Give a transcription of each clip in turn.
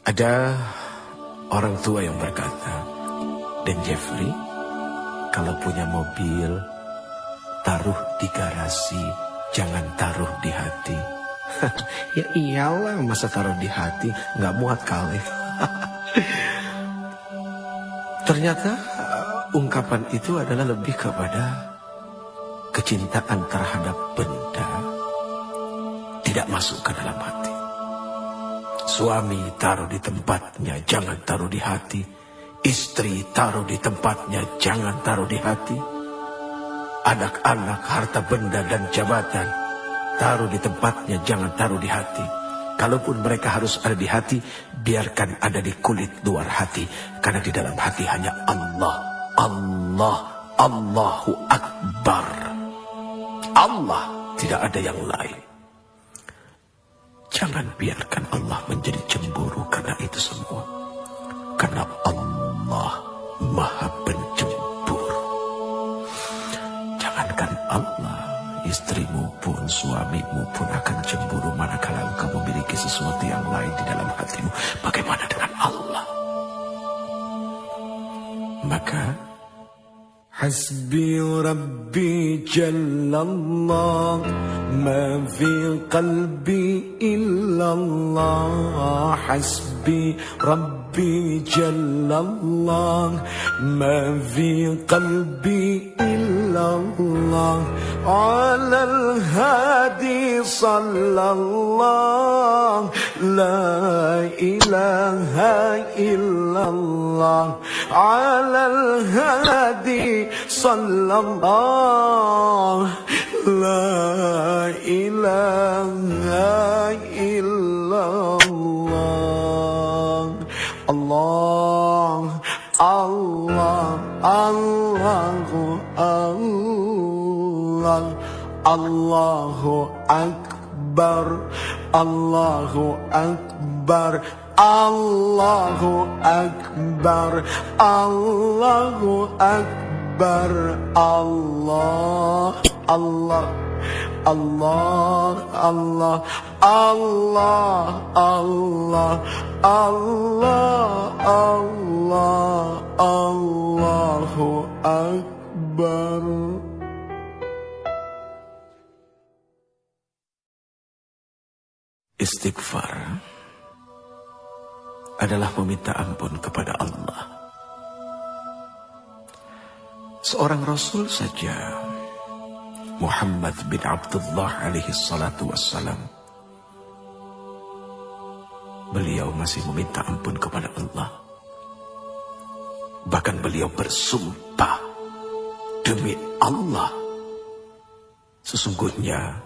Ada orang tua yang berkata, "Dan Jeffrey, kalau punya mobil, taruh di garasi, jangan taruh di hati." Ya iyalah, masa taruh di hati, nggak muat kali. Ternyata ungkapan itu adalah lebih kepada kecintaan terhadap benda tidak masuk ke dalam hati. Suami taruh di tempatnya, jangan taruh di hati. Istri taruh di tempatnya, jangan taruh di hati. Anak-anak, harta benda dan jabatan taruh di tempatnya, jangan taruh di hati. Kalaupun mereka harus ada di hati, biarkan ada di kulit luar hati. Karena di dalam hati hanya Allah. Allah, Allahu Akbar. Allah, tidak ada yang lain. Jangan biarkan Allah menjadi cemburu karena itu semua. Karena Allah Maha Pencemburu. Jangankan Allah, istrimu pun, suamimu pun akan cemburu manakala engkau memiliki sesuatu yang lain di dalam hatimu. Bagaimana dengan Allah? Maka حسبي ربي جل الله ما في قلبي إلا الله حسبي ربي جل الله ما في قلبي إلا الله على الهادي صلى الله لا إله إلا الله على الهادي صلى الله لا إله إلا الله الله الله الله الله أكبر الله أكبر الله أكبر الله أكبر الله الله الله الله الله الله الله الله الله أكبر. Istighfar adalah meminta ampun kepada Allah. Seorang Rasul saja, Muhammad bin Abdullah alaihi salatu wassalam, beliau masih meminta ampun kepada Allah. Bahkan beliau bersumpah, demi Allah, sesungguhnya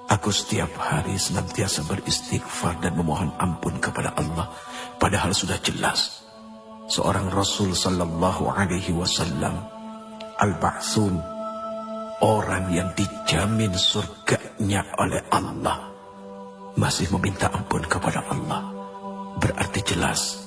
aku setiap hari senantiasa beristighfar dan memohon ampun kepada Allah. Padahal sudah jelas seorang Rasul sallallahu alaihi wasallam, al-ba'tsun, orang yang dijamin surganya oleh Allah, masih meminta ampun kepada Allah. Berarti jelas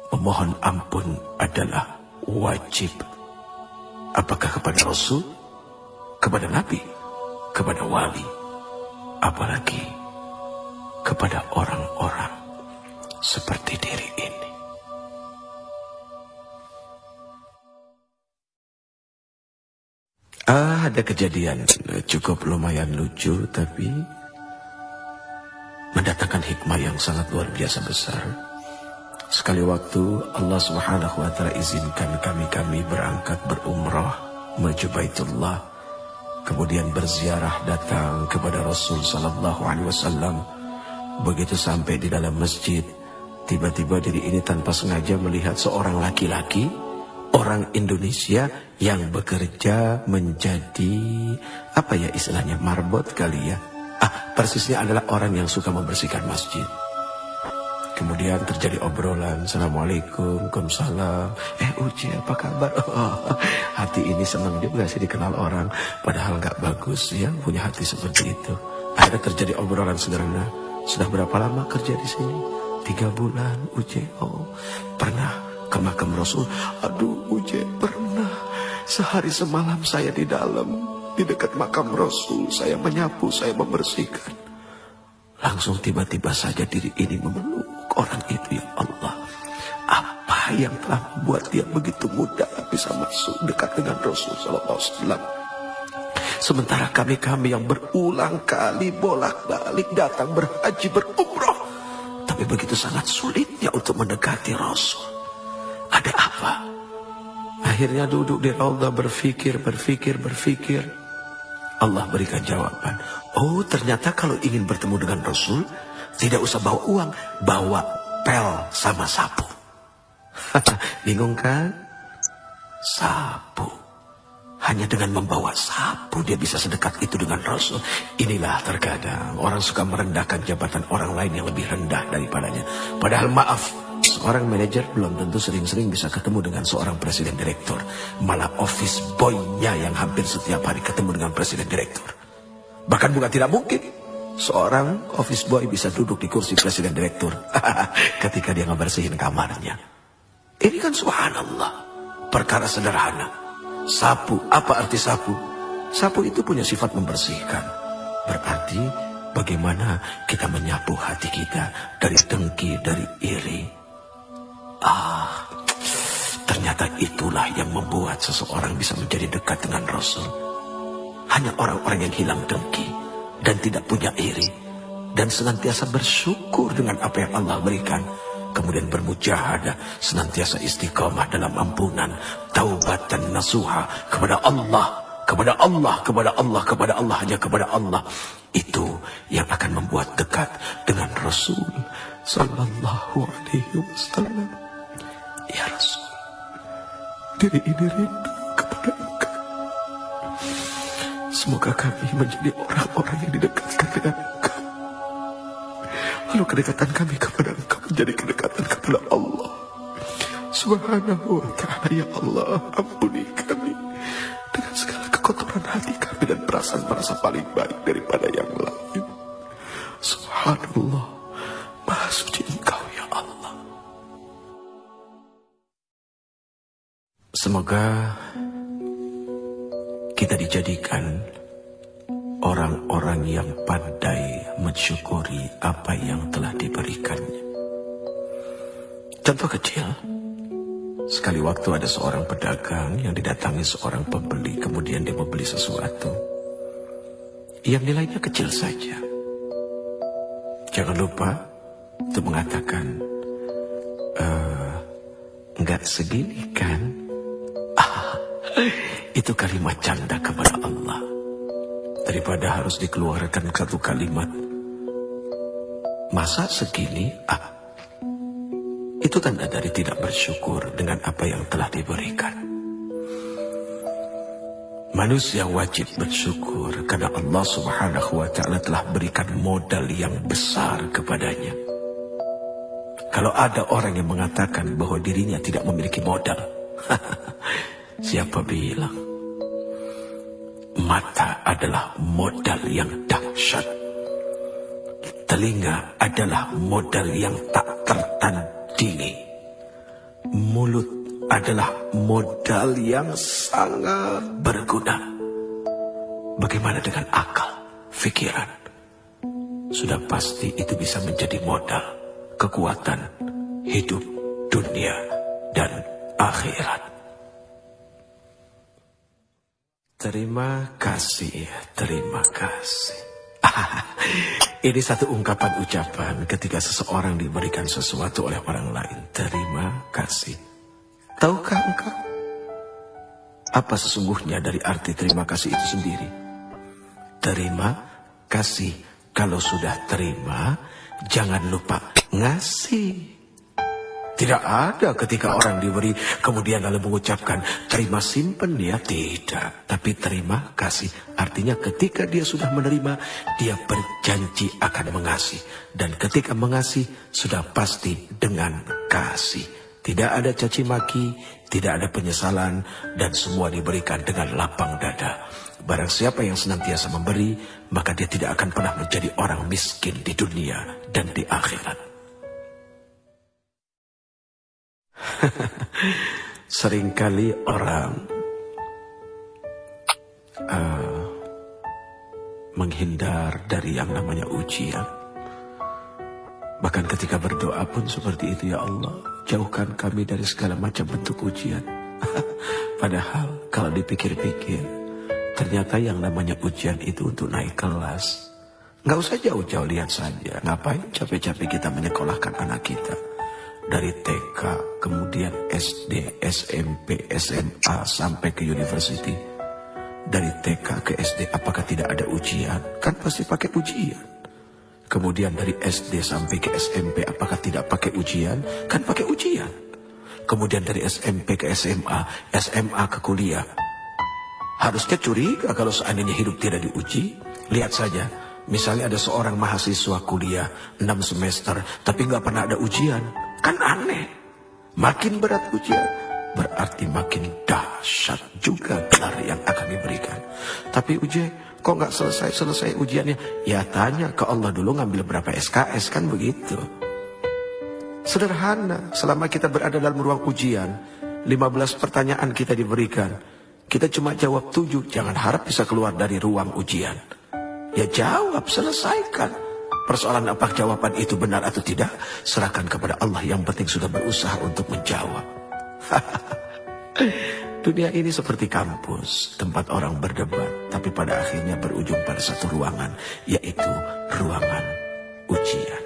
memohon ampun adalah wajib. Apakah kepada Rasul, kepada Nabi, kepada wali, apalagi kepada orang-orang seperti diri ini. Ada kejadian cukup lumayan lucu, tapi mendatangkan hikmah yang sangat luar biasa besar. Sekali waktu Allah Subhanahu wa ta'ala izinkan kami berangkat berumrah menuju Baitullah, kemudian berziarah datang kepada Rasul sallallahu alaihi wasallam. Begitu sampai di dalam masjid, tiba-tiba diri ini tanpa sengaja melihat seorang laki-laki, orang Indonesia yang bekerja menjadi, apa ya istilahnya, marbot kali ya. Persisnya adalah orang yang suka membersihkan masjid. Kemudian terjadi obrolan, Assalamualaikum, Waalaikumsalam. Uci, apa kabar? Hati ini senang juga sih dikenal orang, padahal gak bagus ya punya hati seperti itu. Akhirnya terjadi obrolan sederhana. Sudah berapa lama kerja di sini? 3 bulan, Uci. Pernah ke makam Rasul? Aduh, Uci, pernah. Sehari semalam saya di dalam, di dekat makam Rasul. Saya menyapu, saya membersihkan. Langsung tiba-tiba saja diri ini memeluk orang itu ya Allah? Apa yang telah membuat dia begitu mudah bisa masuk dekat dengan Rasul sallallahu alaihi wasallam? Sementara kami yang berulang kali bolak-balik datang berhaji berumrah, tapi begitu sangat sulitnya untuk mendekati Rasul. Ada apa? Akhirnya duduk di Raudhah berpikir. Allah berikan jawaban. Oh, ternyata kalau ingin bertemu dengan Rasul, tidak usah bawa uang, bawa pel sama sapu. Bingung kan? Sapu. Hanya dengan membawa sapu dia bisa sedekat itu dengan Rasul. Inilah terkadang orang suka merendahkan jabatan orang lain yang lebih rendah daripadanya. Padahal maaf, seorang manajer belum tentu sering-sering bisa ketemu dengan seorang presiden direktur. Malah office boy-nya yang hampir setiap hari ketemu dengan presiden direktur. Bahkan bukan tidak mungkin seorang office boy bisa duduk di kursi presiden direktur ketika dia ngebersihin kamarnya. Ini kan subhanallah, perkara sederhana. Sapu, apa arti sapu? Sapu itu punya sifat membersihkan. Berarti bagaimana kita menyapu hati kita dari dengki, dari iri. Ternyata itulah yang membuat seseorang bisa menjadi dekat dengan Rasul. Hanya orang-orang yang hilang dengki dan tidak punya iri, dan senantiasa bersyukur dengan apa yang Allah berikan, kemudian bermujahadah, senantiasa istiqamah dalam ampunan, taubat dan nasuha kepada Allah, hanya kepada Allah. Itu yang akan membuat dekat dengan Rasul sallallahu alaihi wasallam. Ya Rasul, diri ini rindu kepada Engkau. Semoga kami menjadi orang-orang yang didekatkan dengan Engkau. Lalu kedekatan kami kepada Engkau menjadi kedekatan kepada Allah Subhanahu wa ta'ala. Ya Allah, ampuni kami dengan segala kekotoran hati kami dan perasaan-perasaan paling baik daripada yang lain. Subhanallah, Maha Suci Engkau ya Allah. Semoga kita dijadikan orang-orang yang pandai mensyukuri apa yang telah diberikannya. Contoh kecil, sekali waktu ada seorang pedagang yang didatangi seorang pembeli, kemudian dia membeli sesuatu yang nilainya kecil saja. Jangan lupa untuk mengatakan, enggak segini kan? Itu kalimat canda kepada Allah. Daripada harus dikeluarkan satu kalimat, masa segini? Itu tanda dari tidak bersyukur dengan apa yang telah diberikan. Manusia wajib bersyukur karena Allah Subhanahu wa ta'ala telah berikan modal yang besar kepadanya. Kalau ada orang yang mengatakan bahwa dirinya tidak memiliki modal, siapa bilang? Mata adalah modal yang dahsyat. Telinga adalah modal yang tak tertandingi. Mulut adalah modal yang sangat berguna. Bagaimana dengan akal, fikiran? Sudah pasti itu bisa menjadi modal kekuatan hidup dunia dan akhirat. Terima kasih, terima kasih. Ini satu ungkapan ucapan ketika seseorang diberikan sesuatu oleh orang lain. Terima kasih. Tahukah engkau apa sesungguhnya dari arti terima kasih itu sendiri? Terima kasih. Kalau sudah terima, jangan lupa ngasih. Tidak ada ketika orang diberi kemudian lalu mengucapkan terima simpen dia, tidak. Tapi terima kasih artinya ketika dia sudah menerima, dia berjanji akan mengasihi. Dan ketika mengasihi sudah pasti dengan kasih. Tidak ada caci maki, tidak ada penyesalan, dan semua diberikan dengan lapang dada. Barang siapa yang senantiasa memberi, maka dia tidak akan pernah menjadi orang miskin di dunia dan di akhirat. Seringkali orang menghindar dari yang namanya ujian. Bahkan ketika berdoa pun seperti itu, ya Allah, jauhkan kami dari segala macam bentuk ujian. Padahal kalau dipikir-pikir, ternyata yang namanya ujian itu untuk naik kelas. Nggak usah jauh-jauh, lihat saja. Ngapain capek-capek kita menyekolahkan anak kita. Dari TK, kemudian SD, SMP, SMA, sampai ke university. Dari TK ke SD, apakah tidak ada ujian? Kan pasti pakai ujian. Kemudian dari SD sampai ke SMP, apakah tidak pakai ujian? Kan pakai ujian. Kemudian dari SMP ke SMA, SMA ke kuliah. Harusnya curiga kalau seandainya hidup tidak diuji. Lihat saja, misalnya ada seorang mahasiswa kuliah 6 semester, tapi nggak pernah ada ujian. Kan aneh. Makin berat ujian, berarti makin dahsyat juga gelar yang akan diberikan. Tapi kok nggak selesai ujiannya? Ya tanya ke Allah dulu, ngambil berapa SKS, kan begitu. Sederhana, selama kita berada dalam ruang ujian, 15 pertanyaan kita diberikan. Kita cuma jawab 7, jangan harap bisa keluar dari ruang ujian. Ya jawab, selesaikan. Persoalan apakah jawaban itu benar atau tidak, serahkan kepada Allah, yang penting sudah berusaha untuk menjawab. Dunia ini seperti kampus, tempat orang berdebat, tapi pada akhirnya berujung pada satu ruangan, yaitu ruangan ujian.